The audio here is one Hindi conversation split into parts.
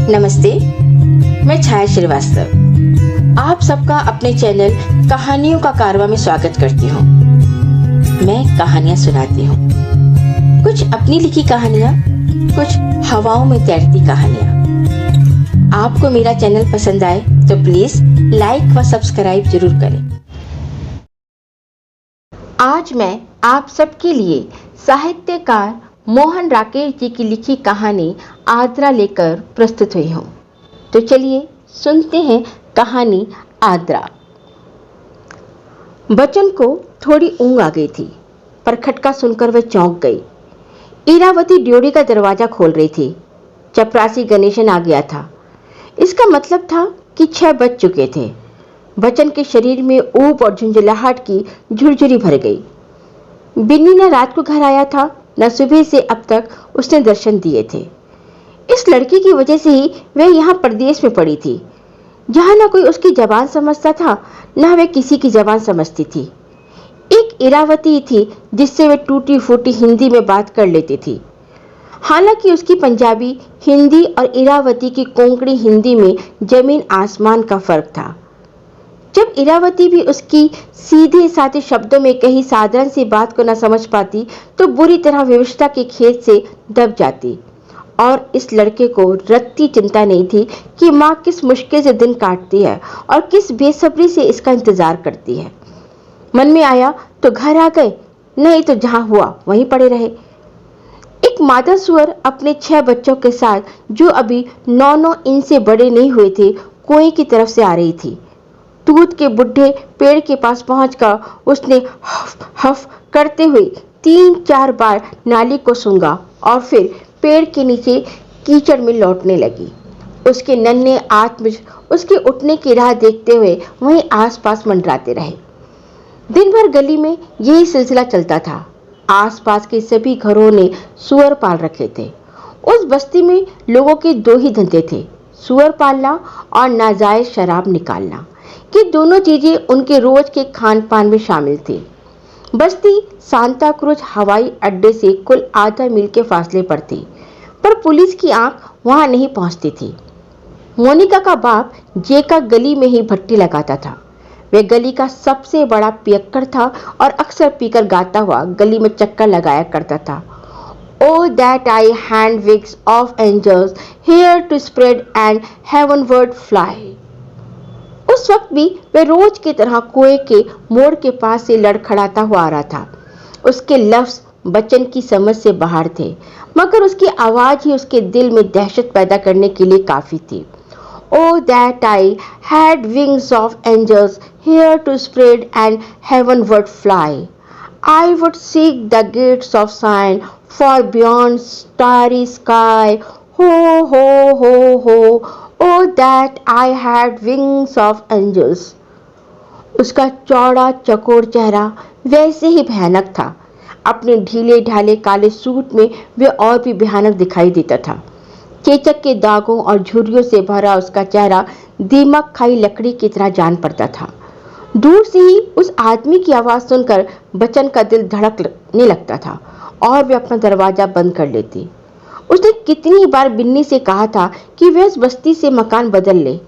नमस्ते, मैं छाया श्रीवास्तव आप सबका अपने चैनल कहानियों का कारवां में स्वागत करती हूँ। मैं कहानियाँ सुनाती हूँ, कुछ अपनी लिखी कहानियाँ, कुछ हवाओं में तैरती कहानियाँ। आपको मेरा चैनल पसंद आए तो प्लीज लाइक व सब्सक्राइब जरूर करें। आज मैं आप सबके लिए साहित्यकार मोहन राकेश जी की लिखी कहानी आद्रा लेकर प्रस्तुत हुई हूँ। तो चलिए सुनते हैं कहानी आद्रा। बच्चन को थोड़ी ऊंघ आ गई थी, पर खटका सुनकर वह चौंक गई। इरावती ड्योढ़ी का दरवाजा खोल रही थी। चपरासी गणेशन आ गया था। इसका मतलब था कि 6 बज चुके थे। बच्चन के शरीर में ऊब और झुंझलाहट की झुरझुरी भर गई। बिन्नी न रात को घर आया था, न सुबह से अब तक उसने दर्शन दिए थे। इस लड़की की वजह से ही वह यहाँ परदेश में पड़ी थी, जहाँ न कोई उसकी जबान समझता था, न वह किसी की जबान समझती थी। एक इरावती थी जिससे वह टूटी फूटी हिंदी में बात कर लेती थी। हालांकि उसकी पंजाबी हिंदी और इरावती की कोंकणी हिंदी में जमीन आसमान का फर्क था। जब इरावती भी उसकी सीधे साधे शब्दों में कहीं साधारण सी बात को न समझ पाती तो बुरी तरह विवशता के खेत से दब जाती। और इस लड़के को रत्ती चिंता नहीं थी कि माँ किस मुश्किल से दिन काटती है और किस बेसब्री से इसका इंतजार करती है। मन में आया तो घर आ गए, नहीं तो जहाँ हुआ वहीं पड़े रहे। एक मादा सुअर अपने 6 बच्चों के साथ, जो अभी 9-9 इंच से बड़े नहीं हुए थे, कुएं की तरफ से आ रही थी। दूध के बुढ़े पेड़ के पास पहुंचकर उसने हफ हफ करते हुए 3-4 बार नाली को सूंघा और फिर पेड़ के नीचे कीचड़ में लौटने लगी। उसके नन्हे आत्म उसके उठने की राह देखते हुए वहीं आसपास मंडराते रहे। दिन भर गली में यही सिलसिला चलता था। आसपास के सभी घरों ने सुअर पाल रखे थे। उस बस्ती में लोगों के 2 ही धंधे थे, सुअर पालना और नाजायज शराब निकालना। कि दोनों चीजें उनके रोज के खान पान में शामिल थी। बस्ती सांता क्रूज हवाई अड्डे से कुल आधा मील के फासले पर थी, पर पुलिस की आंख वहां नहीं पहुंचती थी। मोनिका का बाप जेका गली में ही भट्टी लगाता था। वह गली का सबसे बड़ा पियक्कड़ था और अक्सर पीकर गाता हुआ गली में चक्कर लगाया करता था। Oh that I had wings of angels here to spread and heavenward fly। उस वक्त भी वह रोज की तरह कुएं के मोड़ के पास से लड़खड़ाता हुआ आ रहा था। उसके लफ्ज बच्चन की समझ से बाहर थे, मगर उसकी आवाज ही उसके दिल में दहशत पैदा करने के लिए काफी थी। Oh that I had wings of angels here to spread and heavenward fly। I would seek the gates of Zion for beyond starry sky। Ho ho ho ho। Oh that I had wings of angels। उसका चौड़ा चकोर चेहरा वैसे ही भयानक था। अपने ढीले ढाले काले सूट में वह और भी भयानक दिखाई देता था। चेचक के दागों और झुर्रियों से भरा उसका चेहरा दीमक खाई लकड़ी की तरह जान पड़ता था। दूर से ही उस आदमी की आवाज सुनकर बच्चन का दिल धड़कने लगता था और वे अपना दरवाजा बंद कर लेती। उसने कितनी बार बिन्नी से कहा था कि वह इस बस्ती से मकान बदल ले,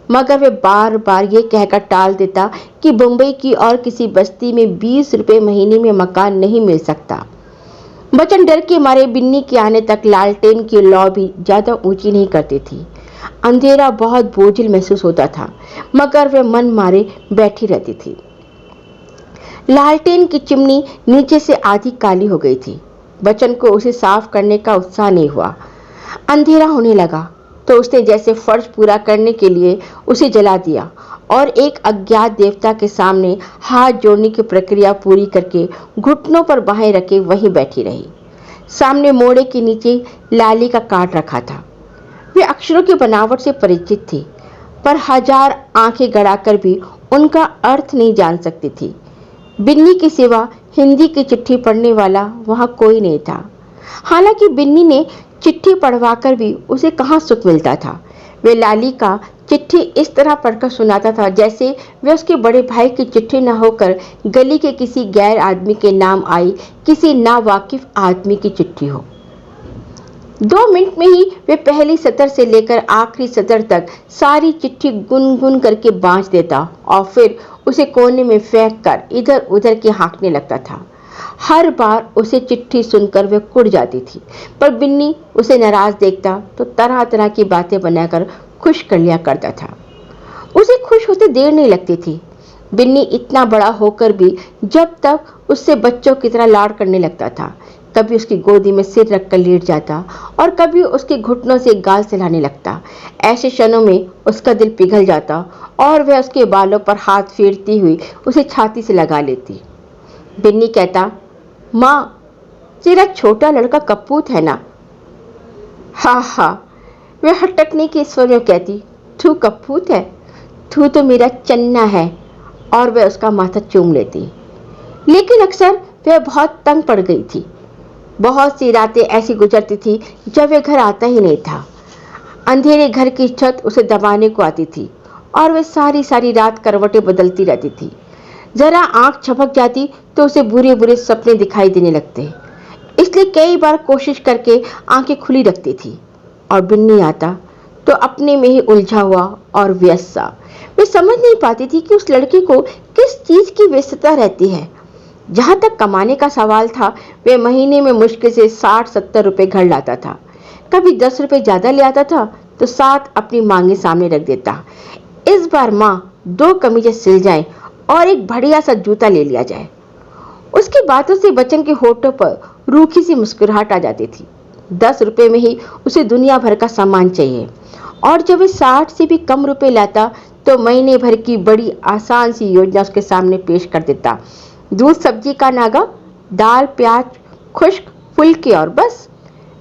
मगर वह बार बार ये कहकर टाल देता कि मुंबई की और किसी बस्ती में 20 रुपए महीने में मकान नहीं मिल सकता। बच्चन डर के मारे बिन्नी के आने तक लालटेन की लौ भी ज्यादा ऊंची नहीं करती थी। अंधेरा बहुत बोझिल महसूस होता था, मगर वह मन मारे बैठी रहती थी। लालटेन की चिमनी नीचे से आधी काली हो गई थी। बच्चन को उसे साफ करने का उत्साह नहीं हुआ। अंधेरा होने लगा तो उसने जैसे फर्ज पूरा करने के लिए उसे जला दिया और एक अज्ञात देवता के सामने हाथ जोड़ने की प्रक्रिया पूरी करके घुटनों पर बाहें रखे वहीं बैठी रही। सामने मोड़े के नीचे लाली का काट रखा था। वे अक्षरों की बनावट से परिचित थी, पर 1000 आंखें गड़ाकर भी उनका अर्थ नहीं जान सकती थी। बिन्नी के सिवा हिंदी की चिट्ठी पढ़ने वाला वहां कोई नहीं था। हालांकि बिन्नी ने चिट्ठी पढ़वाकर भी उसे कहाँ सुख मिलता था। वे लाली का चिट्ठी इस तरह पढ़कर सुनाता था जैसे वे उसके बड़े भाई की चिट्ठी न होकर गली के किसी गैर आदमी के नाम आई किसी नावाकिफ आदमी की चिट्ठी हो। 2 मिनट में ही वे पहली सतर से लेकर आखिरी सतर तक सारी चिट्ठी गुनगुन करके बांच देता और फिर उसे कोने में फेंक कर इधर उधर के हाँकने लगता था। हर बार उसे चिट्ठी सुनकर वह कुढ़ जाती थी, पर बिन्नी उसे नाराज देखता तो तरह तरह की बातें बनाकर खुश कर लिया करता था। उसे खुश होते देर नहीं लगती थी। बिन्नी इतना बड़ा होकर भी जब तक उससे बच्चों की तरह लाड़ करने लगता था। कभी उसकी गोदी में सिर रखकर लेट जाता और कभी उसके घुटनों से गाल सहलाने लगता। ऐसे क्षणों में उसका दिल पिघल जाता और वह उसके बालों पर हाथ फेरती हुई उसे छाती से लगा लेती। बिन्नी कहता, माँ, तेरा छोटा लड़का कपूत है ना? हाँ हाँ, वह हटकने के स्वर में कहती, तू कपूत है? तू तो मेरा चन्ना है। और वह उसका माथा चूम लेती। लेकिन अक्सर वह बहुत तंग पड़ गई थी। बहुत सी रातें ऐसी गुजरती थी जब वह घर आता ही नहीं था। अंधेरे घर की छत उसे दबाने को आती थी और वह सारी सारी रात करवटें बदलती रहती थी। जरा आंख झपक जाती तो उसे बुरे बुरे सपने दिखाई देने लगते, इसलिए कई बार कोशिश करके आंखें खुली रखती थी। और बिन्नी आता तो अपने में ही उलझा हुआ और व्यस्त सा। वे समझ नहीं पाती थी कि उस लड़के को किस चीज की व्यस्तता रहती है। जहां तक कमाने का सवाल था, वे महीने में मुश्किल से 60-70 रुपए घर लाता था। कभी 10 रुपए ज्यादा ले आता था तो 7 अपनी मांगे सामने रख देता। इस बार माँ 2 कमीजें सिल जाएं और एक बढ़िया सा जूता ले लिया जाए। उसकी बातों से बच्चन के होठों पर रूखी सी मुस्कुराहट आ जाती थी। 10 रुपए में ही उसे दुनिया भर का सामान चाहिए, और जब वह 60 से भी कम रुपए लाता तो महीने भर की बड़ी आसान सी योजना उसके सामने पेश कर देता। दूध सब्जी का नागा, दाल प्याज खुश्क फुल्के और बस।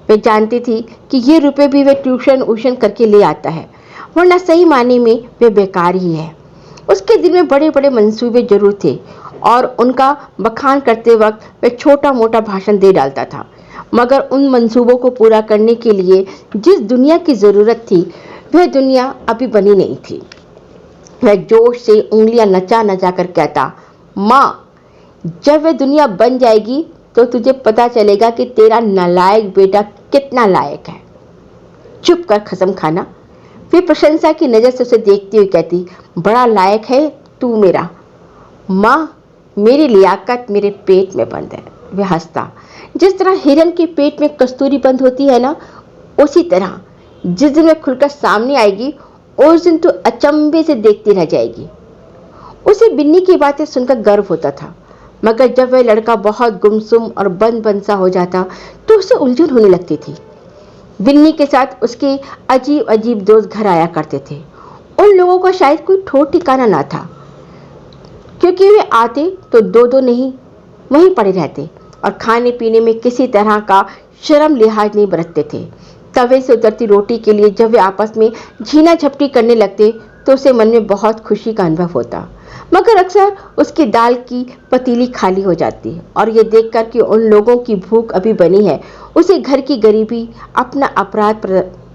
वे जानती थी कि ये रुपए भी वे ट्यूशन वूशन करके ले आता है, वरना सही मायने में वे बेकार ही है। उसके दिल में बड़े बड़े मंसूबे जरूर थे और उनका बखान करते वक्त वह छोटा मोटा भाषण दे डालता था, मगर उन मंसूबों को पूरा करने के लिए जिस दुनिया की जरूरत थी वह दुनिया अभी बनी नहीं थी। वह जोश से उंगलियां नचा नचा कर कहता, माँ, जब वह दुनिया बन जाएगी तो तुझे पता चलेगा कि तेरा नालायक बेटा कितना लायक है। चुप कर कसम खाना। वे प्रशंसा की नजर से उसे देखती हुई कहती, बड़ा लायक है तू मेरा। माँ, मेरी लियाकत मेरे पेट में बंद है। वह हंसता। जिस तरह हिरन के पेट में कस्तूरी बंद होती है ना, उसी तरह जिस दिन वह खुलकर सामने आएगी उस दिन तो अचंभे से देखती रह जाएगी। उसे बिन्नी की बातें सुनकर गर्व होता था, मगर जब वह लड़का बहुत गुमसुम और बंद बंद सा हो जाता तो उसे उलझन होने लगती थी। बिन्नी के साथ उसके अजीब अजीब दोस्त घर आया करते थे। उन लोगों का शायद कोई ठोर ठिकाना ना था, क्योंकि वे आते तो 2-2 नहीं वहीं पड़े रहते और खाने पीने में किसी तरह का शर्म लिहाज नहीं बरतते थे। तवे से उतरती रोटी के लिए जब वे आपस में झीना झपटी करने लगते तो उसे मन में बहुत खुशी का अनुभव होता, मगर अक्सर उसकी दाल की पतीली खाली हो जाती और ये देखकर कि उन लोगों की भूख अभी बनी है उसे घर की गरीबी अपना अपराध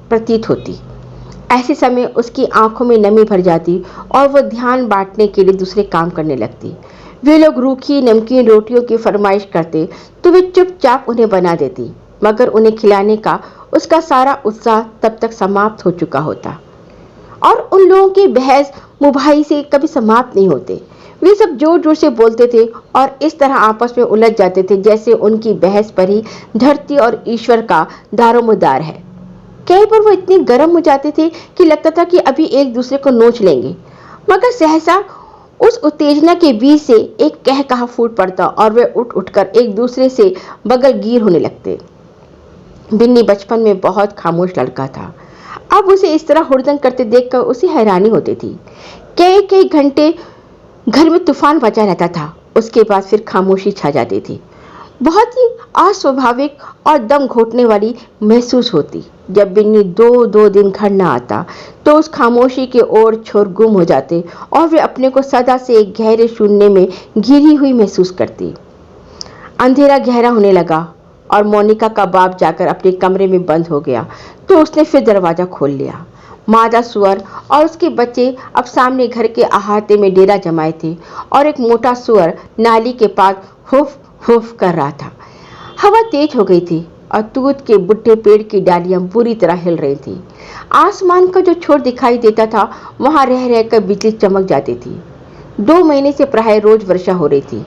प्रतीत होती। ऐसे समय उसकी आंखों में नमी भर जाती और वह ध्यान बांटने के लिए दूसरे काम करने लगती। वे लोग रूखी नमकीन रोटियों की फरमाइश करते तो वे चुपचाप उन्हें बना देती, मगर उन्हें खिलाने का उसका सारा उत्साह तब तक समाप्त हो चुका होता। और उन लोगों के बहस मुबाही से कभी समाप्त नहीं होते। वे सब जोर जोर से बोलते थे और इस तरह आपस में उलझ जाते थे जैसे उनकी बहस पर ही धरती और ईश्वर का दारोमदार है। कई बार वो इतने गर्म हो जाते थे कि लगता था कि अभी एक दूसरे को नोच लेंगे, मगर सहसा उस उत्तेजना के बीच से एक कह कहा फूट पड़ता और वे उठ उठकर एक दूसरे से बगलगीर होने लगते। बिन्नी बचपन में बहुत खामोश लड़का था। अब उसे इस तरह हुड़दंग करते देखकर उसे हैरानी होती थी। कई कई घंटे घर में तूफान मचा रहता था, उसके बाद फिर खामोशी छा जाती थी। बहुत ही अस्वाभाविक और दम घोटने वाली महसूस होती। जब बिन्नी 2-2 दिन घर न आता तो उस खामोशी के ओर छोर गुम हो जाते और वे अपने को सदा से एक गहरे शून्य में घिरी हुई महसूस करती। अंधेरा गहरा होने लगा और मोनिका का बाप जाकर अपने कमरे में बंद हो गया तो उसने फिर दरवाजा खोल लिया। मादा सुअर और उसके बच्चे अब सामने घर के अहाते में डेरा जमाए थे और एक मोटा सुअर नाली के पास हुफ हुफ कर रहा था। हवा तेज हो गई थी। और तूत के बुढ़े पेड़ की डालियां बुरी तरह हिल रही थी। आसमान का जो छोर दिखाई देता था वहां रह रहकर बिजली चमक जाती थी। 2 महीने से प्राय रोज वर्षा हो रही थी।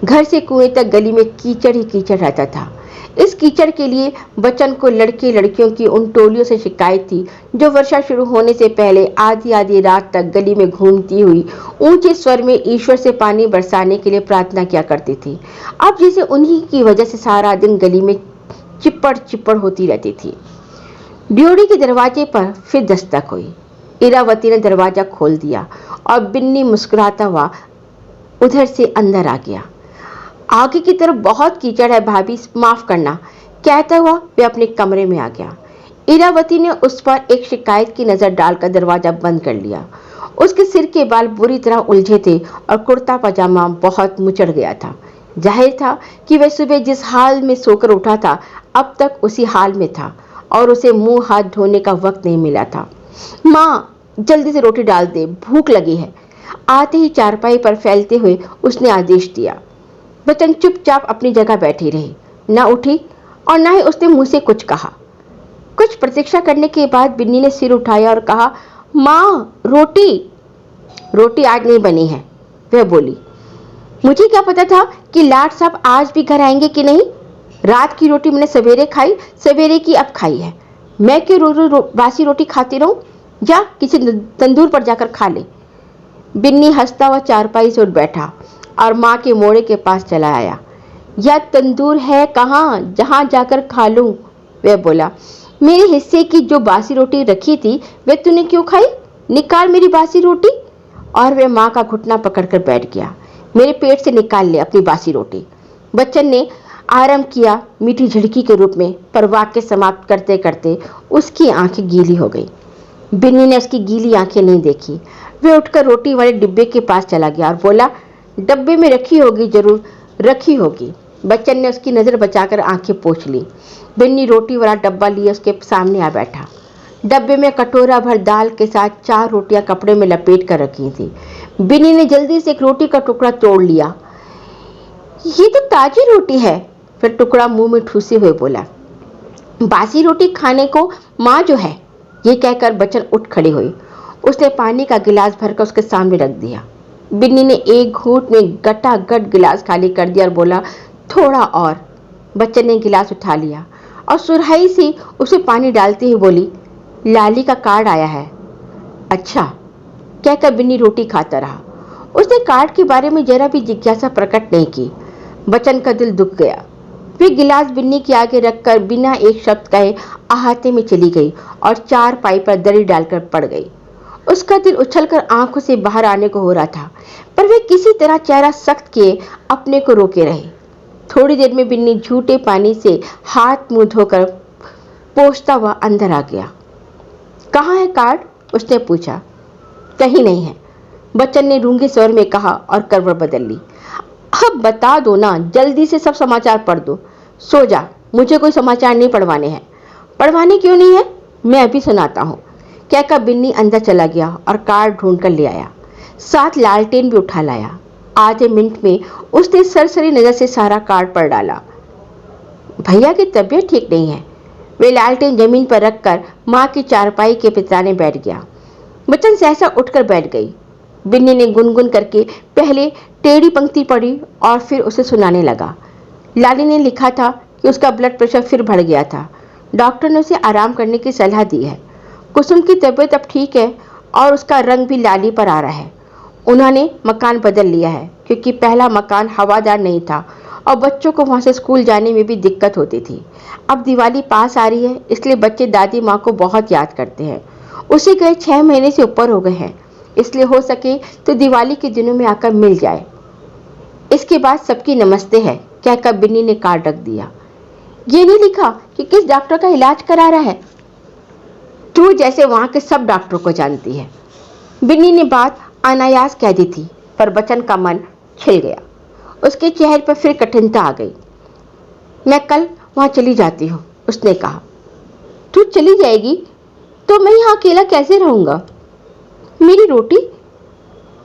घर से कुएं तक गली में कीचड़ ही कीचड़ रहता था। इस कीचड़ के लिए बच्चन को लड़के लड़कियों की उन टोलियों से शिकायत थी जो वर्षा शुरू होने से पहले आधी आधी रात तक गली में घूमती हुई ऊंचे स्वर में ईश्वर से पानी बरसाने के लिए प्रार्थना किया करती थी। अब जैसे उन्हीं की वजह से सारा दिन गली में चिप्पड़ चिप्पड़ होती रहती थी। ड्योढ़ी के दरवाजे पर फिर दस्तक हुई। इरावती ने दरवाजा खोल दिया और बिन्नी मुस्कुराता हुआ उधर से अंदर आ गया। आगे की तरफ बहुत कीचड़ है भाभी, माफ करना, कहता हुआ वे अपने कमरे में आ गया। इरावती ने उस पर एक शिकायत की नजर डालकर दरवाजा बंद कर लिया। उसके सिर के बाल बुरी तरह उलझे थे और कुर्ता पजामा बहुत मुचड़ गया था। जाहिर था कि वह सुबह जिस हाल में सोकर उठा था अब तक उसी हाल में था और उसे मुंह हाथ धोने का वक्त नहीं मिला था। माँ, जल्दी से रोटी डाल दे, भूख लगी है। आते ही चारपाई पर फैलते हुए उसने आदेश दिया। बच्चन चुपचाप अपनी जगह बैठी रही, न उठी और न ही उसने मुंह से कुछ कहा। कुछ प्रतीक्षा करने के बाद बिन्नी ने सिर उठाया और कहा, माँ, रोटी आज नहीं बनी है, वह बोली। मुझे क्या पता था कि लाट साहब आज भी घर आएंगे कि नहीं। रात की रोटी मैंने सवेरे खाई, सवेरे की अब खाई है। मैं क्यों रोज बासी रोटी खाती रहूं? जा किसी तंदूर पर जाकर खा ले। बिन्नी हंसता हुआ चारपाई से उठ बैठा और माँ के मोड़े के पास चला आया। यह तंदूर है कहाँ जहाँ जाकर खा लूं, वह बोला। मेरे हिस्से की जो बासी रोटी रखी थी वह तूने क्यों खाई? निकाल मेरी बासी रोटी। और वह माँ का घुटना पकड़कर बैठ गया। मेरे पेट से निकाल ले अपनी बासी रोटी। बच्चन ने आरंभ किया मीठी झिड़की के रूप में, पर वाक्य समाप्त करते करते उसकी आंखें गीली हो गई। बिन्नी ने उसकी गीली आंखें नहीं देखी। वह उठकर रोटी वाले डिब्बे के पास चला गया और बोला, डब्बे में रखी होगी, जरूर रखी होगी। बच्चन ने उसकी नजर बचाकर आंखें पोंछ ली। बिन्नी रोटी वाला डब्बा लिए उसके सामने आ बैठा। डब्बे में कटोरा भर दाल के साथ 4 रोटियां कपड़े में लपेट कर रखी थी। बिन्नी ने जल्दी से एक रोटी का टुकड़ा तोड़ लिया। ये तो ताजी रोटी है, फिर टुकड़ा मुंह में ठूसे हुए बोला। बासी रोटी खाने को माँ जो है, ये कहकर बच्चन उठ खड़ी हुई। उसने पानी का गिलास भरकर उसके सामने रख दिया। बिन्नी ने एक घूंट में गटागट गिलास खाली कर दिया और बोला, थोड़ा और। बच्चन ने गिलास उठा लिया और सुरहाई से उसे पानी डालते ही बोली, लाली का कार्ड आया है। अच्छा, कहकर बिन्नी रोटी खाता रहा। उसने कार्ड के बारे में जरा भी जिज्ञासा प्रकट नहीं की। बच्चन का दिल दुख गया। वे गिलास बिन्नी के आगे रखकर बिना एक शब्द कहे अहाते में चली गई और चारपाई पर दरी डालकर पड़ गई। उसका दिल उछलकर आंखों से बाहर आने को हो रहा था, पर वे किसी तरह चेहरा सख्त किए अपने को रोके रहे। थोड़ी देर में बिन्नी झूठे पानी से हाथ मुंह धोकर पोंछता हुआ अंदर आ गया। कहाँ है कार्ड? उसने पूछा। कहीं नहीं है, बच्चन ने रूंगे स्वर में कहा और करवट बदल ली। अब बता दो ना, जल्दी से सब समाचार पढ़ दो। सो जा, मुझे कोई समाचार नहीं पढ़वाने हैं। पढ़वाने क्यों नहीं है? मैं अभी सुनाता हूँ, कहकर बिन्नी अंदर चला गया और कार्ड ढूंढ कर ले आया। साथ लालटेन भी उठा लाया। आधे मिनट में उसने सरसरी नजर से सारा कार्ड पढ़ डाला। भैया की तबीयत ठीक नहीं है। वे लालटेन जमीन पर रखकर माँ की चारपाई के पिताने बैठ गया। बच्चन सहसा उठकर बैठ गई। बिन्नी ने गुनगुन करके पहले टेढ़ी पंक्ति पढ़ी और फिर उसे सुनाने लगा। लाली ने लिखा था कि उसका ब्लड प्रेशर फिर बढ़ गया था। डॉक्टर ने उसे आराम करने की सलाह दी है। कुसुम की तबीयत अब ठीक है और उसका रंग भी लाली पर आ रहा है। उन्होंने मकान बदल लिया है क्योंकि पहला मकान हवादार नहीं था और बच्चों को वहाँ से स्कूल जाने में भी दिक्कत होती थी। अब दिवाली पास आ रही है, इसलिए बच्चे दादी माँ को बहुत याद करते हैं। उसे गए 6 महीने से ऊपर हो गए हैं, इसलिए हो सके तो दिवाली के दिनों में आकर मिल जाए। इसके बाद सबकी नमस्ते है, कहकर बिन्नी ने कार्ड रख दिया। ये नहीं लिखा कि किस डॉक्टर का इलाज करा रहा है। तू जैसे वहाँ के सब डॉक्टरों को जानती है। बिन्नी ने बात अनायास कह दी थी, पर बच्चन का मन छिल गया। उसके चेहरे पर फिर कठिनता आ गई। मैं कल वहाँ चली जाती हूँ, उसने कहा। तू चली जाएगी तो मैं यहाँ अकेला कैसे रहूँगा? मेरी रोटी?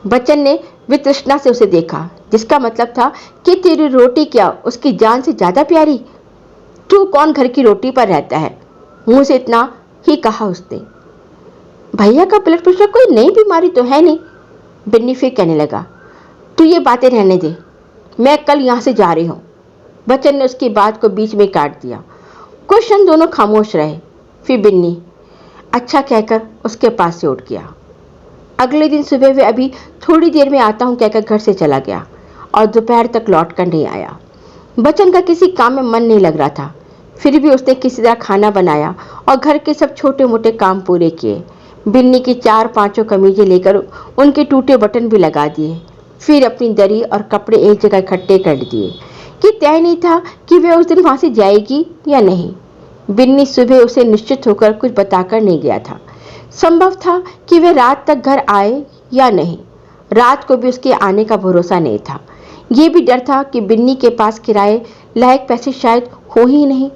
बच्चन ने वितृष्णा से उसे देखा, जिसका मतलब था कि तेरी रोटी क्या उसकी जान से ज्यादा प्यारी? तू कौन घर की रोटी पर रहता है? मुंह से इतना ही कहा उसने। भैया का ब्लड प्रेशर कोई नई बीमारी तो है नहीं, बिन्नी फिर कहने लगा। तू ये बातें रहने दे, मैं कल यहां से जा रही हूं। बच्चन ने उसकी बात को बीच में काट दिया। कुछ क्षण दोनों खामोश रहे, फिर बिन्नी अच्छा कहकर उसके पास से उठ गया। अगले दिन सुबह वे अभी थोड़ी देर में आता हूं कहकर घर से चला गया और दोपहर तक लौट कर नहीं आया। बच्चन का किसी काम में मन नहीं लग रहा था, फिर भी उसने किसी तरह खाना बनाया और घर के सब छोटे मोटे काम पूरे किए। बिन्नी की 4-5 कमीजें लेकर उनके टूटे बटन भी लगा दिए, फिर अपनी दरी और कपड़े एक जगह इकट्ठे कर दिए कि तय नहीं था कि वह उस दिन वहां से जाएगी या नहीं। बिन्नी सुबह उसे निश्चित होकर कुछ बताकर नहीं गया था। संभव था कि वह रात तक घर आए या नहीं। रात को भी उसके आने का भरोसा नहीं था। ये भी डर था कि बिन्नी के पास किराए लायक पैसे शायद हो ही नहीं।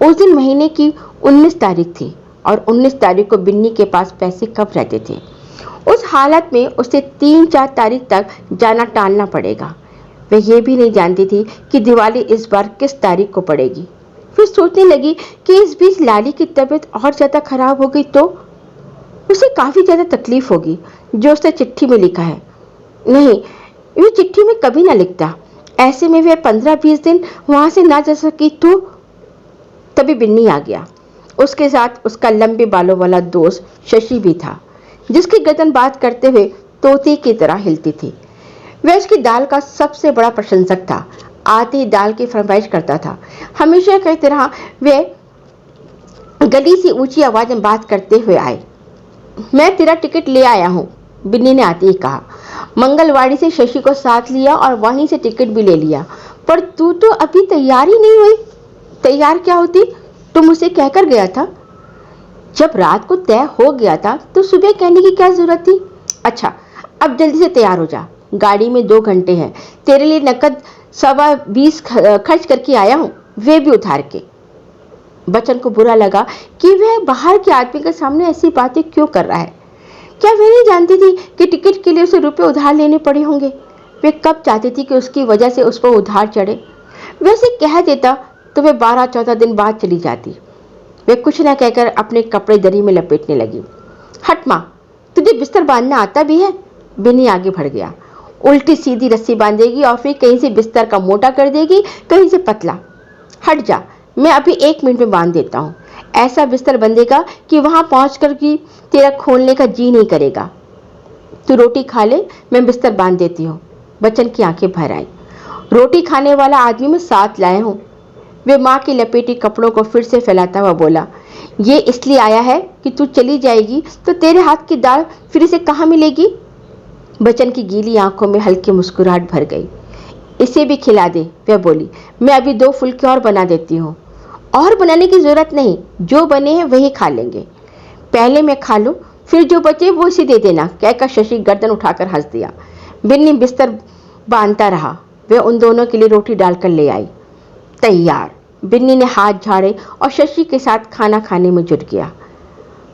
उस दिन महीने की 19 तारीख थी और 19 तारीख को बिन्नी के पास पैसे कब रहते थे। उस हालत में उसे 3-4 तारीख तक जाना टालना पड़ेगा। वह ये भी नहीं जानती थी कि दिवाली इस बार किस तारीख को पड़ेगी। फिर सोचने लगी कि इस बीच लाली की तबीयत और ज्यादा खराब हो गई तो उसे काफी ज्यादा तकलीफ होगी, जो उसने चिट्ठी में लिखा है। नहीं, वे चिट्ठी में कभी ना लिखता। ऐसे में वे 15-20 दिन वहां से ना जा सकी तो। तभी बिन्नी आ गया। उसके साथ उसका लंबे बालों वाला दोस्त शशि भी था, जिसकी गर्दन बात करते हुए तोते की तरह हिलती थी। वह उसकी दाल का सबसे बड़ा प्रशंसक था। आते ही दाल की फरमाइश करता था। हमेशा की तरह वे गली से ऊंची आवाज में बात करते हुए आए। मैं तेरा टिकट ले आया हूं, बिन्नी ने आते ही कहा। मंगलवाड़ी से शशि को साथ लिया और वहीं से टिकट भी ले लिया। पर तू तो अभी तैयार ही नहीं हुई। तैयार क्या होती? तुम उसे कहकर गया था। जब रात को तय हो गया था तो सुबह कहने की क्या जरूरत थी? अच्छा, अब जल्दी से तैयार हो जा, गाड़ी में 2 घंटे हैं। तेरे लिए नकद 20 खर्च करके आया हूं, वे भी उधार के। बच्चन को बुरा लगा कि वह बाहर के आदमी के सामने ऐसी बातें क्यों कर रहा है। क्या वह नहीं जानती थी कि टिकट के लिए उसे रुपए उधार लेने पड़े होंगे? वे कब चाहती थी कि उसकी वजह से उस पर उधार चढ़े। वह उसे कह देता तो वे 12-14 दिन बाद चली जाती। वे कुछ न कहकर अपने कपड़े दरी में लपेटने लगी। हट मां, तुझे बिस्तर बांधना आता भी है? बिन्नी आगे बढ़ गया। उल्टी सीधी रस्सी बांधेगी और फिर कहीं से बिस्तर का मोटा कर देगी, कहीं से पतला। हट जा, मैं अभी 1 मिनट में बांध देता हूँ। ऐसा बिस्तर बंधेगा कि वहां पहुंचकर कि तेरा खोलने का जी नहीं करेगा। तू रोटी खा ले, मैं बिस्तर बांध देती हूँ। बच्चन की आंखें भर आई। रोटी खाने वाला आदमी मैं साथ लाया हूँ। वे माँ की लपेटी कपड़ों को फिर से फैलाता हुआ बोला। ये इसलिए आया है कि तू चली जाएगी तो तेरे हाथ की दाल फिर इसे कहाँ मिलेगी? बच्चन की गीली आंखों में हल्की मुस्कुराहट भर गई। इसे भी खिला दे, वह बोली। मैं अभी 2 फुलके और बना देती हूँ। और बनाने की जरूरत नहीं, जो बने हैं वही खा लेंगे। पहले मैं खा लूं, फिर जो बचे वो इसे दे देना, कहकर शशि गर्दन उठाकर हंस दिया। बिन्नी बिस्तर बांधता रहा। वह उन दोनों के लिए रोटी डालकर ले आई। तैयार। बिन्नी ने हाथ झाड़े और शशि के साथ खाना खाने में जुट गया।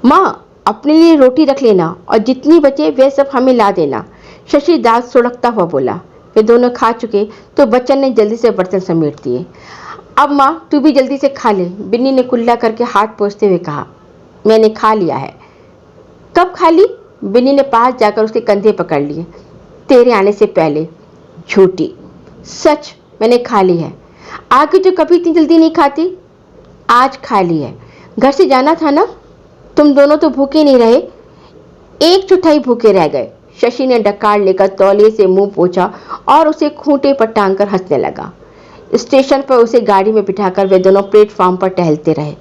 माँ, अपने लिए रोटी रख लेना और जितनी बचे वह सब हमें ला देना, शशि दांत सुड़कता हुआ बोला। वे दोनों खा चुके तो बच्चन ने जल्दी से बर्तन समेट दिए। अब माँ, तू भी जल्दी से खा ले, बिन्नी ने कुल्ला करके हाथ पोंछते हुए कहा। मैंने खा लिया है। कब खा ली? बिन्नी ने पास जाकर उसके कंधे पकड़ लिए। तेरे आने से पहले। झूठी। सच, मैंने खा ली है। आगे तो कभी इतनी जल्दी नहीं खाती। आज खा ली है। घर से जाना था ना? तुम दोनों तो भूखे नहीं रहे, 1/4 भूखे रह गए। शशि ने डकार लेकर तौलिए से मुंह पोंछा और उसे खूंटे पर टांगकर हंसने लगा। स्टेशन पर उसे गाड़ी में बिठाकर वे दोनों प्लेटफॉर्म पर टहलते रहे।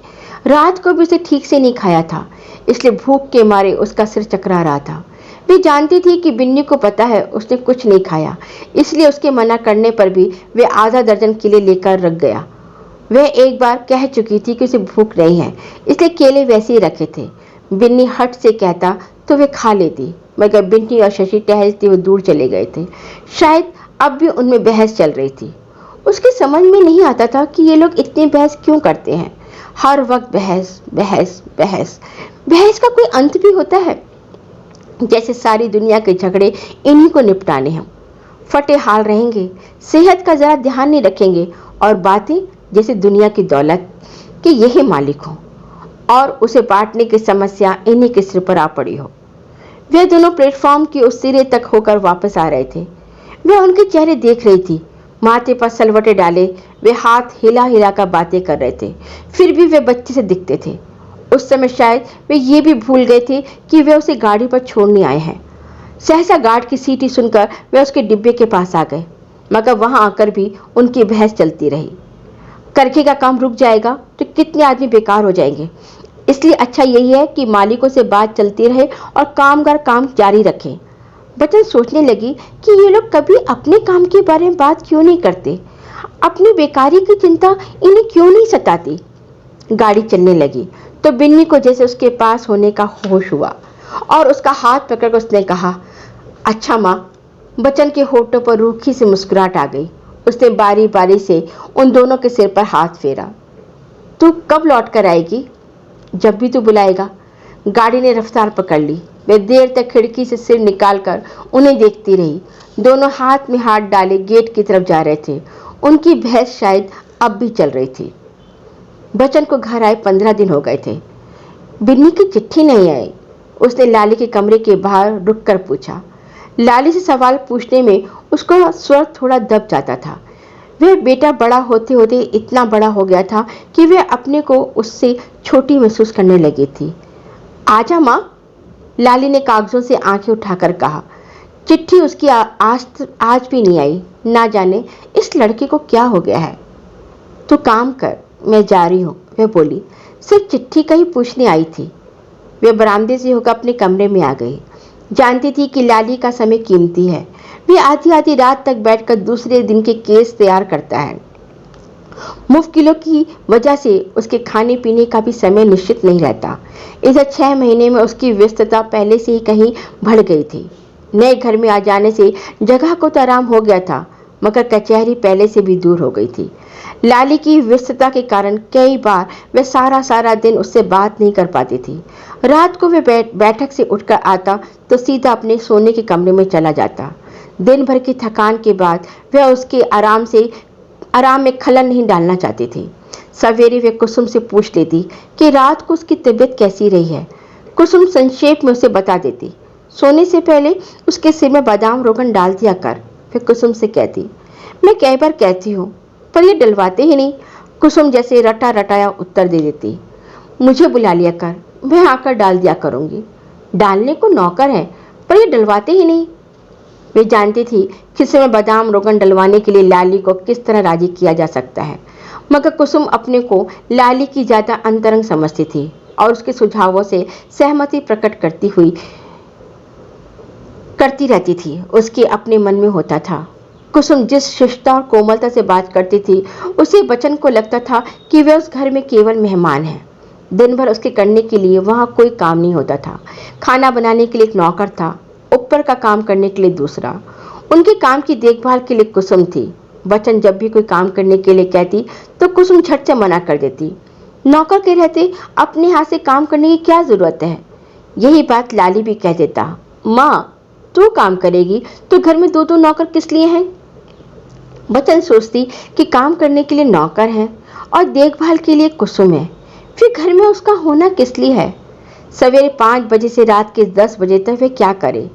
रात को भी उसे ठीक से नहीं खाया था, इसलिए भूख के मारे उसका सिर चकरा रहा था। वे जानती थी कि बिन्नी को पता है उसने कुछ नहीं खाया, इसलिए उसके मना करने पर भी वे आधा दर्जन केले लेकर रख गया। वह एक बार कह चुकी थी कि उसे भूख नहीं है, इसलिए केले वैसे ही रखे थे। बिन्नी हट से कहता तो वे खा लेती, मगर बिन्नी और शशि टहलते हुए दूर चले गए थे। शायद अब भी उनमें बहस चल रही थी। उसकी समझ में नहीं आता था कि ये लोग इतनी बहस क्यों करते हैं। हर वक्त बहस बहस बहस। बहस का कोई अंत भी होता है? जैसे सारी दुनिया के झगड़े इन्हीं को निपटाने हैं। फटे हाल रहेंगे, सेहत का जरा ध्यान नहीं रखेंगे और बातें जैसे दुनिया की दौलत के यही मालिक हो और उसे बांटने की समस्या इन्हीं के सिर पर आ पड़ी हो। वे दोनों प्लेटफॉर्म के उस सिरे तक होकर वापस आ रहे थे। वे उनके चेहरे देख रही थी, माथे पर सलवटे डाले वे हाथ हिला हिला कर बातें कर रहे थे, फिर भी वे बच्चे से दिखते थे। उस समय शायद वे ये भी भूल गए थे कि वे उसे गाड़ी पर छोड़ने आए हैं। सहसा गार्ड की सीटी सुनकर वे उसके डिब्बे के पास आ गए, मगर वहां आकर भी उनकी बहस चलती रही। करके का काम रुक जाएगा तो कितने आदमी बेकार हो जाएंगे, इसलिए अच्छा यही है कि मालिकों से बात चलती रहे और कामगार काम जारी रखें। बच्चन सोचने लगी कि ये लोग कभी अपने काम के बारे में बात क्यों नहीं करते, अपनी बेकारी की चिंता इन्हें क्यों नहीं सताती। गाड़ी चलने लगी तो बिन्नी को जैसे उसके पास होने का होश हुआ और उसका हाथ पकड़कर उसने कहा, अच्छा माँ। बच्चन के होठों पर रूखी से मुस्कुराहट आ गई। उसने बारी बारी से उन दोनों के सिर पर हाथ फेरा। तू कब लौट कर आएगी? जब भी तू बुलाएगा। गाड़ी ने रफ्तार पकड़ ली। वे देर तक खिड़की से सिर निकालकर उन्हें देखती रही। दोनों हाथ में हाथ डाले गेट की तरफ जा रहे थे। उनकी बहस शायद अब भी चल रही थी। बच्चन को घर आए 15 दिन हो गए थे। बिन्नी की चिट्ठी नहीं आई। उसने लाली के कमरे के बाहर रुककर पूछा। लाली से सवाल पूछने में उसका स्वर थोड़ा दब जाता था। वह बेटा बड़ा होते होते इतना बड़ा हो गया था कि वह अपने को उससे छोटी महसूस करने लगी थी। आजा माँ, लाली ने कागजों से आंखें उठाकर कहा। चिट्ठी उसकी आज भी नहीं आई। ना जाने इस लड़के को क्या हो गया है। तू काम कर, मैं जा रही हूँ, वह बोली। सिर्फ चिट्ठी का ही पूछने आई थी। वे बरामदे से होकर अपने कमरे में आ गई। जानती थी कि लाली का समय कीमती है। वे आधी आधी रात तक बैठकर दूसरे दिन के केस तैयार करता है। मुफ्किलों की वजह से उसके खाने पीने का भी समय निश्चित नहीं रहता। इधर 6 महीने में उसकी व्यस्तता पहले से ही कहीं बढ़ गई थी। नए घर में आ जाने से जगह को तो आराम हो गया था, मगर कचहरी पहले से भी दूर हो गई थी। लाली की व्यस्तता के कारण कई बार वह सारा दिन उससे बात नहीं कर पाती थी। रात को वह बैठक से उठकर आता तो सीधा अपने सोने के कमरे में चला जाता। दिन भर की थकान के बाद वह उसके आराम में खलल नहीं डालना चाहती थी। सवेरे वे कुसुम से पूछ लेती कि रात को उसकी तबीयत कैसी रही है। कुसुम संक्षेप में उसे बता देती। सोने से पहले उसके सिर में बादाम रोगन डाल दिया कर। फिर कुसुम से कहती, मैं कई बार कहती हूँ पर ये डलवाते ही नहीं। कुसुम जैसे रटा रटाया उत्तर दे देती, मुझे बुला लिया कर, मैं आकर डाल दिया करूँगी। डालने को नौकर है पर ये डलवाते ही नहीं। वे जानती थी कि इस समय बादाम रोगन डलवाने के लिए लाली को किस तरह राजी किया जा सकता है, मगर कुसुम अपने को लाली की ज्यादा अंतरंग समझती थी और उसके सुझावों से सहमति प्रकट करती रहती थी। उसके अपने मन में होता था। कुसुम जिस शिष्टता और कोमलता से बात करती थी, उसे बच्चन को लगता था कि वह उस घर में केवल मेहमान है। दिन भर उसके करने के लिए वहां कोई काम नहीं होता था। खाना बनाने के लिए एक नौकर था, ऊपर का काम करने के लिए दूसरा। उनके काम की देखभाल के लिए कुसुम थी। बच्चन जब भी कोई काम करने के लिए कहती तो कुसुम झट से मना कर देती। नौकर के रहते अपने हाथ से काम करने की क्या जरूरत है। यही बात लाली भी कह देता, माँ तू काम करेगी तो घर में 2 नौकर किस लिए हैं। बच्चन सोचती कि काम करने के लिए नौकर है और देखभाल के लिए कुसुम है, फिर घर में उसका होना किस लिए है। सवेरे 5 बजे से रात के 10 बजे तक वह क्या करे।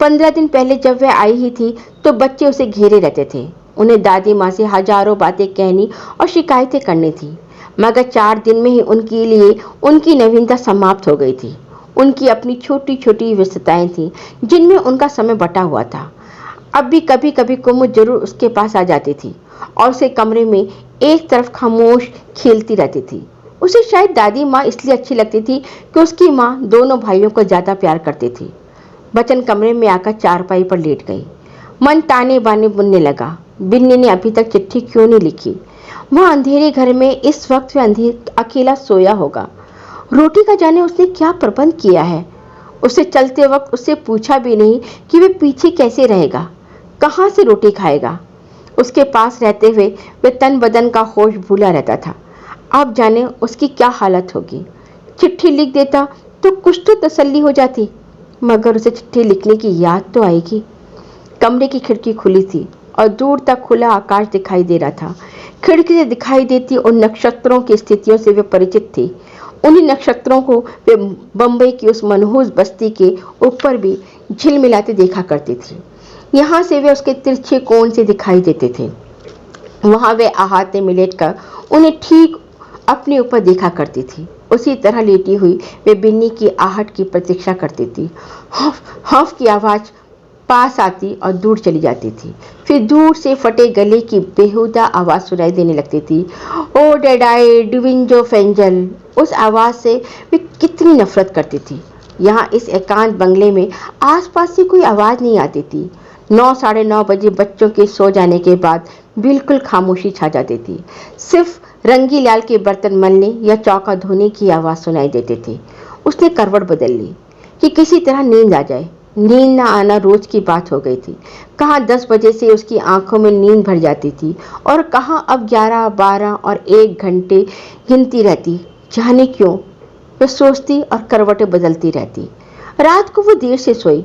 15 दिन पहले जब वह आई ही थी तो बच्चे उसे घेरे रहते थे। उन्हें दादी माँ से हजारों बातें कहनी और शिकायतें करनी थी, मगर 4 दिन में ही उनके लिए उनकी नवीनता समाप्त हो गई थी। उनकी अपनी छोटी छोटी व्यस्तताएं थीं जिनमें उनका समय बटा हुआ था। अब भी कभी कभी कुमुद जरूर उसके पास आ जाती थी और उसे कमरे में एक तरफ खामोश खेलती रहती थी। उसे शायद दादी माँ इसलिए अच्छी लगती थी कि उसकी माँ दोनों भाइयों को ज्यादा प्यार करती थी। बच्चन कमरे में आकर चारपाई पर लेट गई। मन ताने बाने बुनने लगा। बिन्नी ने अभी तक चिट्ठी क्यों नहीं लिखी। वह अंधेरे घर में इस वक्त वह अकेला सोया होगा। रोटी का जाने उसने क्या प्रबंध किया है। उसे चलते वक्त उससे पूछा भी नहीं कि वह पीछे कैसे रहेगा, कहाँ से रोटी खाएगा। उसके पास रहते हुए वह तन बदन का होश भूला रहता था। अब जाने उसकी क्या हालत होगी। चिट्ठी लिख देता तो कुछ तो तसल्ली हो जाती, मगर उसे चिट्ठी लिखने की याद तो आएगी। कमरे की खिड़की खुली थी। और दूर तक खुला आकाश दिखाई दे रहा था। खिड़की से दिखाई देती उन नक्षत्रों की स्थितियों से वे परिचित थी। उन्हीं नक्षत्रों को वे बम्बई की उस मनहूस बस्ती के ऊपर भी झिलमिलाते देखा करती थी। यहाँ से वे उसके तिरछे कोण से दिखाई देते थे। वहाँ वे आहते में लेटकर उन्हें ठीक अपने ऊपर देखा करती थी। उसी तरह लेटी हुई वे बिन्नी की आहट की प्रतीक्षा करती थी। हफ हफ की आवाज़ पास आती और दूर चली जाती थी। फिर दूर से फटे गले की बेहुदा आवाज़ सुनाई देने लगती थी। ओ डेडाई डिविंजो फेंजल। उस आवाज़ से वे कितनी नफरत करती थी। यहाँ इस एकांत बंगले में आसपास से कोई आवाज़ नहीं आती थी। 9 साढ़े 9 बजे बच्चों के सो जाने के बाद बिल्कुल खामोशी छा जाती थी। सिर्फ रंगी लाल के बर्तन मलने या चौका धोने की आवाज़ सुनाई देती थी। उसने करवट बदल ली कि किसी तरह नींद आ जाए। नींद ना आना रोज की बात हो गई थी। कहाँ 10 बजे से उसकी आंखों में नींद भर जाती थी और कहाँ अब 11, 12 और 1 घंटे गिनती रहती। जाने क्यों वह सोचती और करवटें बदलती रहती। रात को वो देर से सोई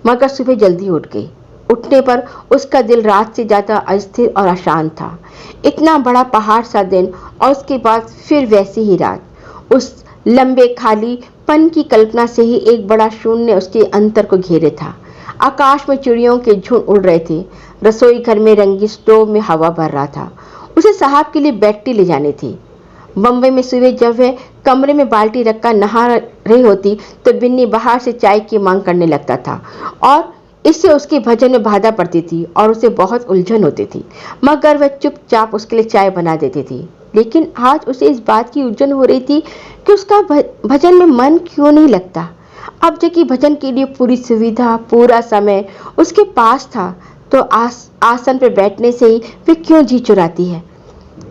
मगर सुबह जल्दी उठ गई। उठने पर उसका दिल रात से ज़्यादा अस्थिर और अशांत था। इतना बड़ा पहाड़ सा दिन और उसके बाद फिर वैसी ही रात। उस लंबे खालीपन की कल्पना से ही एक बड़ा शून्य उसके अंतर को घेरे था। आकाश में चिड़ियों के झुंड उड़ रहे थे। रसोई घर में रंगी स्टोव में हवा भर रहा था। उसे साहब के लिए बैटरी ले जानी थी। बम्बई में सुबह जब वह कमरे में बाल्टी रखकर नहा रही होती तो बिन्नी बाहर से चाय की मांग करने लगता था और इससे उसके भजन में बाधा पड़ती थी और उसे बहुत उलझन होती थी। मगर वह चुपचाप उसके लिए चाय बना देती थी। लेकिन आज उसे इस बात की उलझन हो रही थी कि उसका भजन में मन क्यों नहीं लगता। अब जबकि भजन के लिए पूरी सुविधा पूरा समय उसके पास था तो आसन पर बैठने से ही वे क्यों जी चुराती है।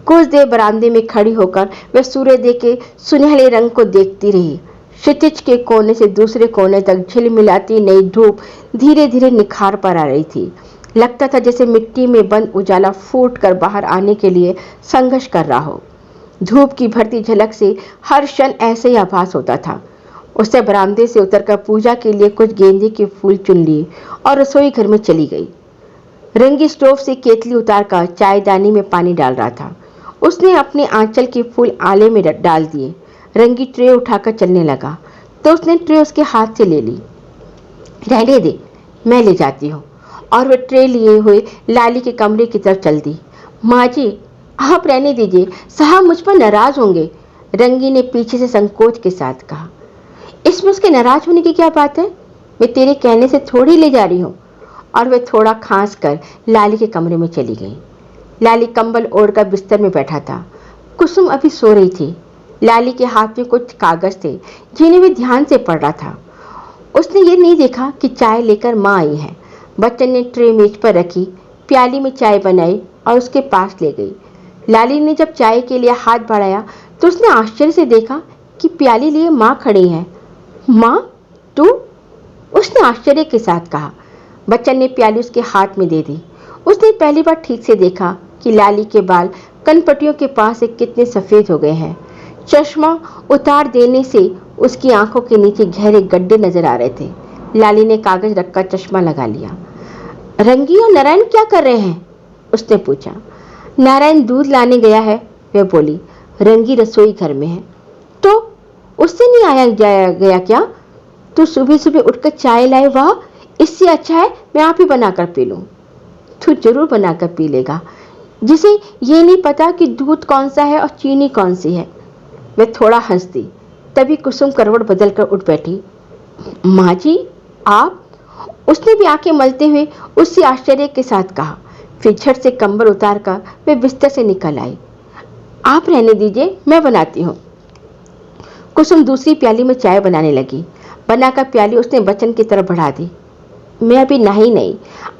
कुछ देर बरामदे में खड़ी होकर वह सूर्योदय के सुनहरे रंग को देखती रही। क्षितिज के कोने से दूसरे कोने तक झिलमिलाती नई धूप धीरे धीरे निखार पर आ रही थी। लगता था जैसे मिट्टी में बंद उजाला फूट कर बाहर आने के लिए संघर्ष कर रहा हो। धूप की भरती झलक से हर क्षण ऐसे ही आभास होता था। उसने बरामदे से उतरकर पूजा के लिए कुछ गेंदे के फूल चुन लिए और रसोई घर में चली गई। रंगी स्टोव से केतली उतारकर चायदानी में पानी डाल रहा था। उसने अपने आंचल के फूल आले में डाल दिए। रंगी ट्रे उठाकर चलने लगा तो उसने ट्रे उसके हाथ से ले ली। रहने दे, मैं ले जाती हूँ। और वह ट्रे लिए हुए लाली के कमरे की तरफ चल दी। माँ जी, आप रहने दीजिए, साहब मुझ पर नाराज होंगे, रंगी ने पीछे से संकोच के साथ कहा। इसमें उसके नाराज होने की क्या बात है? मैं तेरे कहने से थोड़ी ले जा रही हूँ। और वह थोड़ा खांस कर लाली के कमरे में चली गई। लाली कंबल ओढ़कर बिस्तर में बैठा था। कुसुम अभी सो रही थी। लाली के हाथ में कुछ कागज थे जिन्हें वे ध्यान से पढ़ रहा था। उसने ये नहीं देखा कि चाय लेकर माँ आई है। बच्चन ने ट्रे मेज पर रखी, प्याली में चाय बनाई और उसके पास ले गई। लाली ने जब चाय के लिए हाथ बढ़ाया तो उसने आश्चर्य से देखा कि प्याली लिए माँ खड़ी है। माँ, तू? उसने आश्चर्य के साथ कहा। बच्चन ने प्याली उसके हाथ में दे दी। उसने पहली बार ठीक से देखा कि लाली के बाल कनपटियों के पास से कितने सफ़ेद हो गए हैं। चश्मा उतार देने से उसकी आंखों के नीचे गहरे गड्ढे नजर आ रहे थे। लाली ने कागज रखकर चश्मा लगा लिया। रंगी और नारायण क्या कर रहे हैं? उसने पूछा। नारायण दूध लाने गया है, वह बोली। रंगी रसोई घर में है। तो उससे नहीं आया जाया गया क्या? तू सुबह सुबह उठकर चाय लाए, वाह, इससे अच्छा है मैं आप ही बनाकर पी लूं। तू जरूर बनाकर पी लेगा, जिसे ये नहीं पता कि दूध कौन सा है और चीनी कौन सी है। मैं थोड़ा हंस दी। तभी कुसुम करवट बदलकर उठ बैठी। माँ जी, आप? उसने भी आंखें मलते हुए उससे आश्चर्य के साथ कहा। फिर झट से कंबल उतारकर वे बिस्तर से निकल आई। आप रहने दीजिए, मैं बनाती हूँ। कुसुम दूसरी प्याली में चाय बनाने लगी। बनाकर प्याली उसने बच्चन की तरफ बढ़ा दी। मैं अभी नहाई नहीं,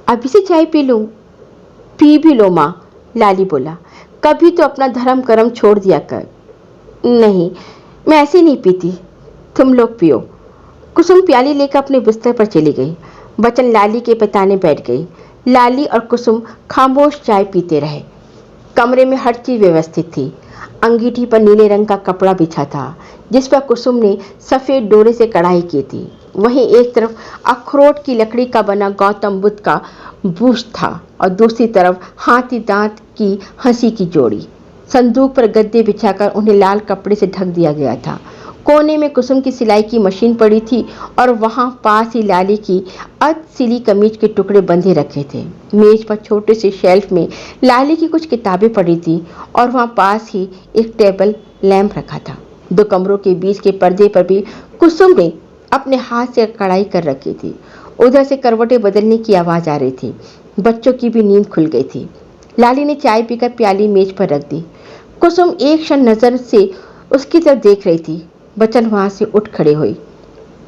अभी से चाय पी लूँ। पी भी लो माँ, लाली बोला। कभी तो अपना धर्म कर्म छोड़ दिया कर। नहीं, मैं ऐसे नहीं पीती, तुम लोग पियो। कुसुम प्याली लेकर अपने बिस्तर पर चली गई। बच्चन लाली के पताने बैठ गई। लाली और कुसुम खामोश चाय पीते रहे। कमरे में हर चीज व्यवस्थित थी। अंगीठी पर नीले रंग का कपड़ा बिछा था जिस पर कुसुम ने सफेद डोरे से कढ़ाई की थी। वहीं एक तरफ अखरोट की लकड़ी का बना गौतम बुद्ध का बुस्त था और दूसरी तरफ हाथी दांत की हंसी की जोड़ी। संदूक पर गद्दे बिछाकर उन्हें लाल कपड़े से ढक दिया गया था। कोने में कुसुम की सिलाई की मशीन पड़ी थी और वहां पास ही लाली की अर्ध सिली कमीज के टुकड़े बंधे रखे थे। मेज पर छोटे से शेल्फ में लाली की कुछ किताबें पड़ी थी और वहां पास ही एक टेबल लैंप रखा था। दो कमरों के बीच के पर्दे पर भी कुसुम ने अपने हाथ से कढ़ाई कर रखी थी। उधर से करवटें बदलने की आवाज आ रही थी। बच्चों की भी नींद खुल गई थी। लाली ने चाय पीकर प्याली मेज पर रख दी। कुसुम एक क्षण नजर से उसकी तरफ देख रही थी। बच्चन वहां से उठ खड़े हुई।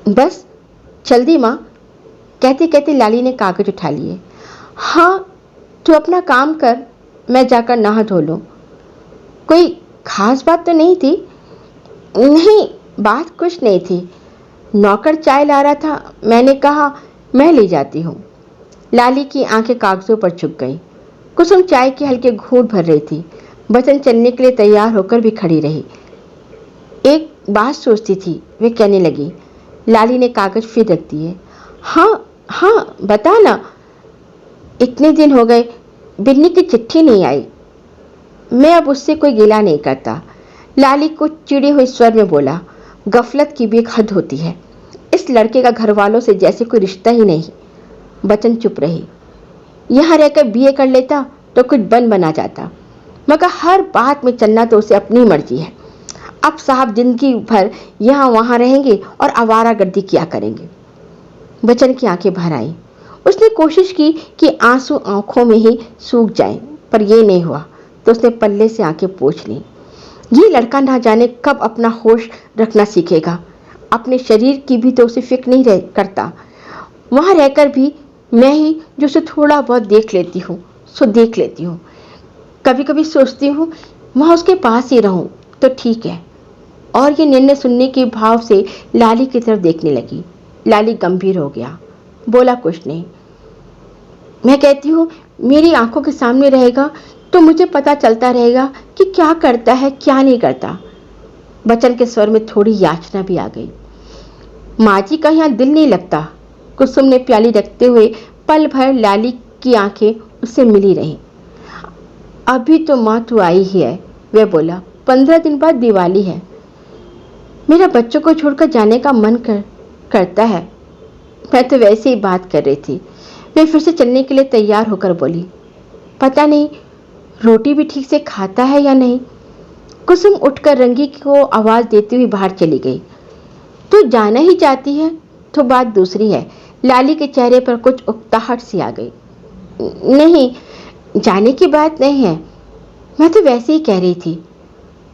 बस चल दी माँ, कहते कहते लाली ने कागज उठा लिए। हाँ, तू अपना काम कर, मैं जाकर नहा धो लूं। कोई खास बात तो नहीं थी? नहीं, बात कुछ नहीं थी। नौकर चाय ला रहा था, मैंने कहा मैं ले जाती हूँ। लाली की आंखें कागजों पर झुक गईं। कुसुम चाय के हल्के घूंट भर रही थी। बचन चलने के लिए तैयार होकर भी खड़ी रही। एक बात सोचती थी, वे कहने लगी। लाली ने कागज फिर रख दिए। हाँ हाँ, बता ना। इतने दिन हो गए, बिन्नी की चिट्ठी नहीं आई। मैं अब उससे कोई गिला नहीं करता। लाली कुछ चिड़े हुए स्वर में बोला। गफलत की भी एक हद होती है। इस लड़के का घर वालों से जैसे कोई रिश्ता ही नहीं। बचन चुप रही। यहाँ रहकर बीए कर लेता तो कुछ बना जाता, मगर हर बात में चलना तो उसे अपनी मर्जी है। अब साहब जिंदगी भर यहाँ वहाँ रहेंगे और आवारागर्दी किया करेंगे। बचन की आंखें भर आई। उसने कोशिश की कि आंसू आंखों में ही सूख जाएं, पर यह नहीं हुआ तो उसने पल्ले से आंखें पोंछ लीं। ये लड़का ना जाने कब अपना होश रखना सीखेगा। अपने शरीर की भी तो उसे फिक्र नहीं करता। वहां रहकर भी मैं ही जो उसे थोड़ा बहुत देख लेती हूँ सो देख लेती हूँ। कभी कभी सोचती हूँ वहां उसके पास ही रहूं तो ठीक है। और ये निर्णय सुनने के भाव से लाली की तरफ देखने लगी। लाली गंभीर हो गया, बोला कुछ नहीं। मैं कहती हूँ मेरी आंखों के सामने रहेगा तो मुझे पता चलता रहेगा कि क्या करता है क्या नहीं करता। बचन के स्वर में थोड़ी याचना भी आ गई। माँ जी का यहाँ दिल नहीं लगता। कुसुम ने प्याली रखते हुए पल भर लाली की आंखें उससे मिली रहीं। अभी तो माँ तू आई ही है, वह बोला। 15 दिन बाद दिवाली है। मेरा बच्चों को छोड़कर जाने का मन करता है। मैं तो वैसे ही बात कर रही थी। मैं फिर से चलने के लिए तैयार होकर बोली। पता नहीं रोटी भी ठीक से खाता है या नहीं। कुसुम उठकर रंगी को आवाज देती हुई बाहर चली गई। तू जाना ही चाहती है तो बात दूसरी है। लाली के चेहरे पर कुछ उकताहट सी आ गई। नहीं, जाने की बात नहीं है, मैं तो वैसे ही कह रही थी।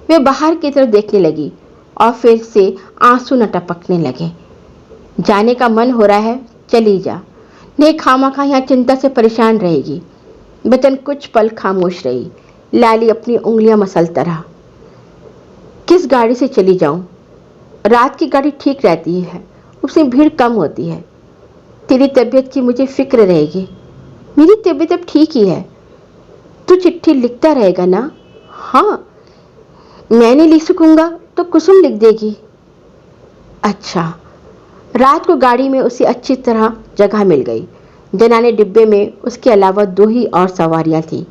वे बाहर की तरफ देखने लगी और फिर से आंसू न टपकने लगे। जाने का मन हो रहा है, चली जा, नहीं खामखा यहाँ चिंता से परेशान रहेगी। बचन कुछ पल खामोश रही। लाली अपनी उंगलियां मसलता रहा। किस गाड़ी से चली जाऊं? रात की गाड़ी ठीक रहती है, उसमें भीड़ कम होती है। तेरी तबीयत की मुझे फिक्र रहेगी। मेरी तबीयत अब ठीक ही है। तू चिट्ठी लिखता रहेगा ना? हाँ। मैं नहीं लिख सकूंगा तो कुसुम लिख देगी। अच्छा। रात को गाड़ी में उसे अच्छी तरह जगह मिल गई। जनाने डिब्बे में उसके अलावा 2 ही और सवारियां थीं।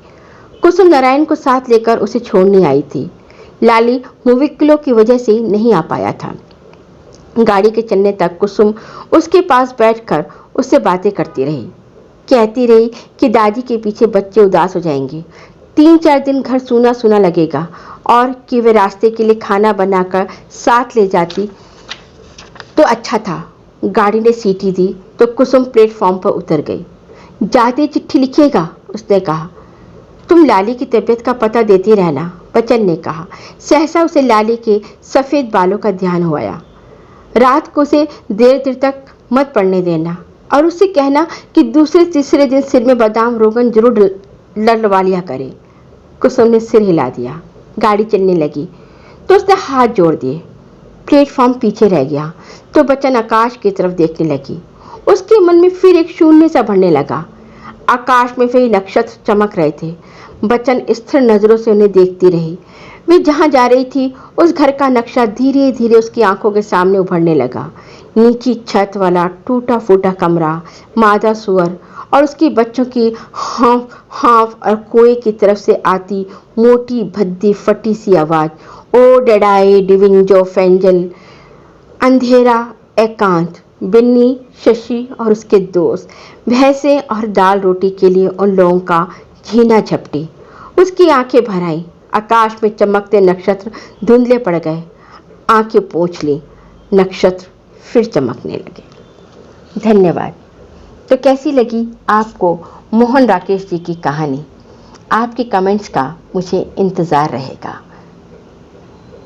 कुसुम नारायण को साथ लेकर उसे छोड़ने आई थी। लाली मुविक्किलों की वजह से नहीं आ पाया था। गाड़ी के चलने तक कुसुम उसके पास बैठकर उससे बातें करती रही। कहती रही कि दादी के पीछे बच्चे उदास हो जाएंगे, 3-4 दिन घर सूना सूना लगेगा और कि वे रास्ते के लिए खाना बनाकर साथ ले जाती तो अच्छा था। गाड़ी ने सीटी दी तो कुसुम प्लेटफॉर्म पर उतर गई। जाते चिट्ठी लिखिएगा, उसने कहा। तुम लाली की तबीयत का पता देती रहना, बचन ने कहा। सहसा उसे लाली के सफ़ेद बालों का ध्यान हुआ। रात को उसे देर देर तक मत पड़ने देना और उससे कहना कि दूसरे तीसरे दिन सिर में बादाम रोगन जरूर लड़वा लिया करे। कुसुम ने सिर हिला दिया। गाड़ी चलने लगी तो उसने हाथ जोड़ दिए। प्लेटफॉर्म पीछे रह गया तो बचन आकाश की तरफ देखने लगी। उसके मन में फिर एक शून्य सा भरने लगा। आकाश में फिर नक्षत्र चमक रहे थे। बच्चन स्थिर नजरों से उन्हें देखती रही। वे जहां जा रही थी उस घर का नक्शा धीरे धीरे उसकी आंखों के सामने उभरने लगा। नीची छत वाला टूटा फूटा कमरा, मादा सुअर और उसकी बच्चों की हाँफ हाँफ और कुएं की तरफ से आती मोटी भद्दी फटी सी आवाज, ओ डैडाई डिविंजो फेंजल। अंधेरा, एकांत, बिन्नी, शशि और उसके दोस्त भैंसे और दाल रोटी के लिए उन लोगों का झीना झपटी। उसकी आंखें भर आईं। आकाश में चमकते नक्षत्र धुंधले पड़ गए। आंखें पोंछ ली, नक्षत्र फिर चमकने लगे। धन्यवाद। तो कैसी लगी आपको मोहन राकेश जी की कहानी? आपके कमेंट्स का मुझे इंतज़ार रहेगा।